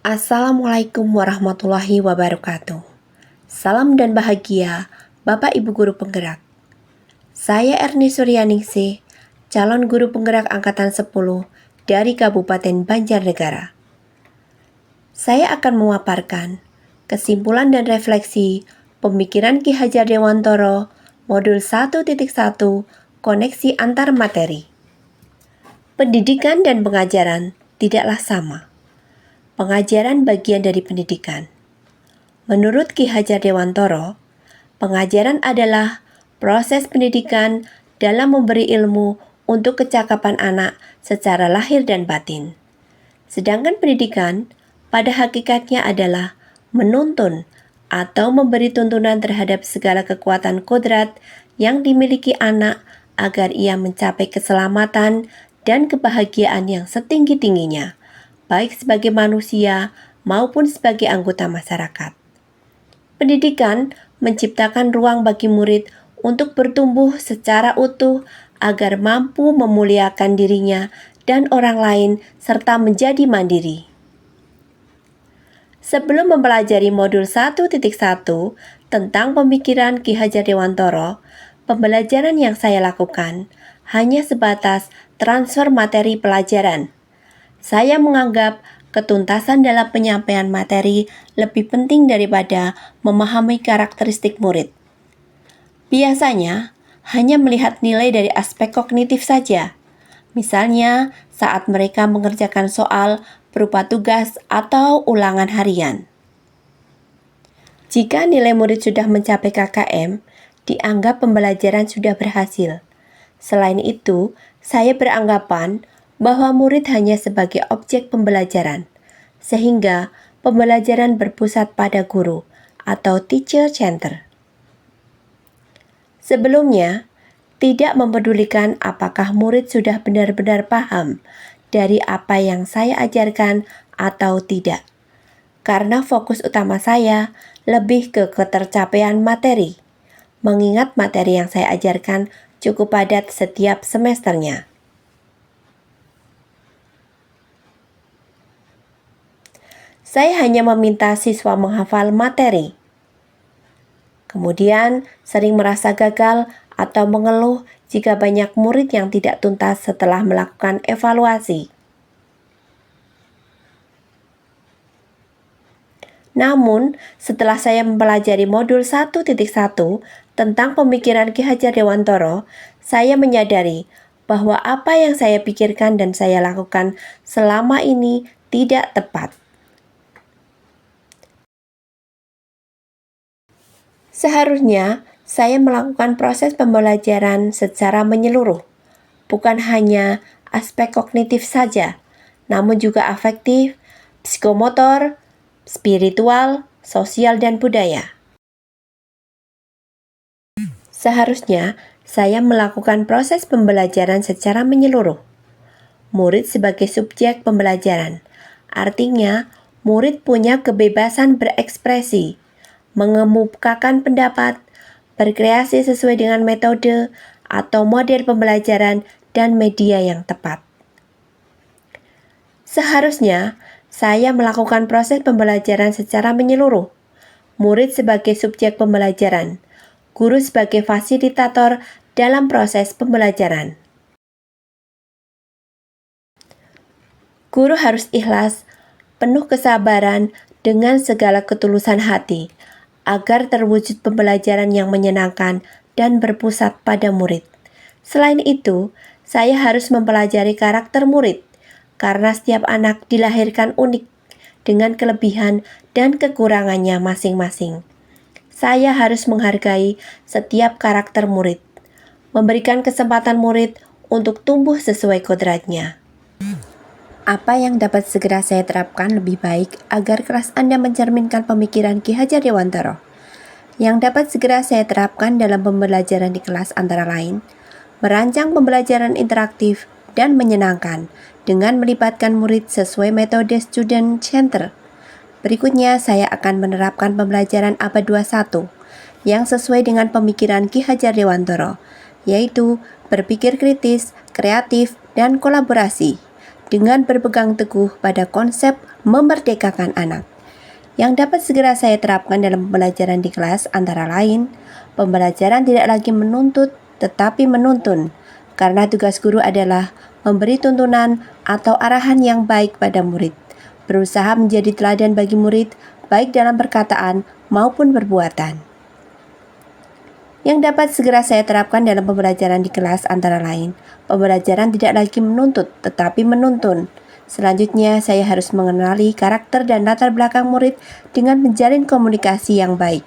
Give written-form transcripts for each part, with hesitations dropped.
Assalamualaikum warahmatullahi wabarakatuh. Salam dan bahagia, Bapak Ibu Guru Penggerak. Saya Erni Suryaningsih, calon guru penggerak Angkatan 10 dari Kabupaten Banjarnegara. Saya akan memaparkan kesimpulan dan refleksi pemikiran Ki Hajar Dewantoro, Modul 1.1, Koneksi Antar Materi. Pendidikan dan pengajaran tidaklah sama. Pengajaran bagian dari pendidikan. Menurut Ki Hajar Dewantoro, pengajaran adalah proses pendidikan dalam memberi ilmu untuk kecakapan anak secara lahir dan batin. Sedangkan pendidikan pada hakikatnya adalah menuntun atau memberi tuntunan terhadap segala kekuatan kodrat yang dimiliki anak agar ia mencapai keselamatan dan kebahagiaan yang setinggi-tingginya, baik sebagai manusia maupun sebagai anggota masyarakat. Pendidikan menciptakan ruang bagi murid untuk bertumbuh secara utuh agar mampu memuliakan dirinya dan orang lain serta menjadi mandiri. Sebelum mempelajari modul 1.1 tentang pemikiran Ki Hajar Dewantoro, pembelajaran yang saya lakukan hanya sebatas transfer materi pelajaran. Saya menganggap ketuntasan dalam penyampaian materi lebih penting daripada memahami karakteristik murid. Biasanya, hanya melihat nilai dari aspek kognitif saja. Misalnya, saat mereka mengerjakan soal berupa tugas atau ulangan harian. Jika nilai murid sudah mencapai KKM, dianggap pembelajaran sudah berhasil. Selain itu, saya beranggapan bahwa murid hanya sebagai objek pembelajaran, sehingga pembelajaran berpusat pada guru atau teacher center. Sebelumnya, tidak mempedulikan apakah murid sudah benar-benar paham dari apa yang saya ajarkan atau tidak, karena fokus utama saya lebih ke ketercapaian materi, mengingat materi yang saya ajarkan cukup padat setiap semesternya. Saya hanya meminta siswa menghafal materi. Kemudian sering merasa gagal atau mengeluh jika banyak murid yang tidak tuntas setelah melakukan evaluasi. Namun, setelah saya mempelajari modul 1.1 tentang pemikiran Ki Hajar Dewantoro, saya menyadari bahwa apa yang saya pikirkan dan saya lakukan selama ini tidak tepat. Seharusnya saya melakukan proses pembelajaran secara menyeluruh, bukan hanya aspek kognitif saja, namun juga afektif, psikomotor, spiritual, sosial, dan budaya. Seharusnya saya melakukan proses pembelajaran secara menyeluruh. Murid sebagai subjek pembelajaran, artinya murid punya kebebasan berekspresi, mengemukakan pendapat, berkreasi sesuai dengan metode atau model pembelajaran dan media yang tepat. Seharusnya saya melakukan proses pembelajaran secara menyeluruh. Murid sebagai subjek pembelajaran, guru sebagai fasilitator dalam proses pembelajaran. Guru harus ikhlas, penuh kesabaran dengan segala ketulusan hati, agar terwujud pembelajaran yang menyenangkan dan berpusat pada murid. Selain itu, saya harus mempelajari karakter murid, karena setiap anak dilahirkan unik, dengan kelebihan dan kekurangannya masing-masing. Saya harus menghargai setiap karakter murid, memberikan kesempatan murid untuk tumbuh sesuai kodratnya. Apa yang dapat segera saya terapkan lebih baik agar kelas Anda mencerminkan pemikiran Ki Hajar Dewantoro? Yang dapat segera saya terapkan dalam pembelajaran di kelas antara lain, merancang pembelajaran interaktif dan menyenangkan dengan melibatkan murid sesuai metode student center. Berikutnya saya akan menerapkan pembelajaran abad 21 yang sesuai dengan pemikiran Ki Hajar Dewantoro, yaitu berpikir kritis, kreatif, dan kolaborasi. dengan berpegang teguh pada konsep memerdekakan anak. Yang dapat segera saya terapkan dalam pembelajaran di kelas antara lain, pembelajaran tidak lagi menuntut tetapi menuntun, karena tugas guru adalah memberi tuntunan atau arahan yang baik pada murid, berusaha menjadi teladan bagi murid baik dalam perkataan maupun perbuatan. Yang dapat segera saya terapkan dalam pembelajaran di kelas antara lain, pembelajaran tidak lagi menuntut tetapi menuntun. Selanjutnya, saya harus mengenali karakter dan latar belakang murid dengan menjalin komunikasi yang baik.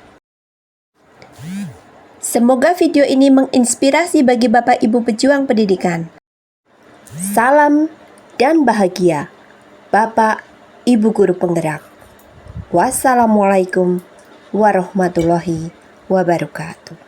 Semoga video ini menginspirasi bagi Bapak Ibu pejuang pendidikan. Salam dan bahagia, Bapak Ibu guru penggerak. Wassalamualaikum warahmatullahi wabarakatuh.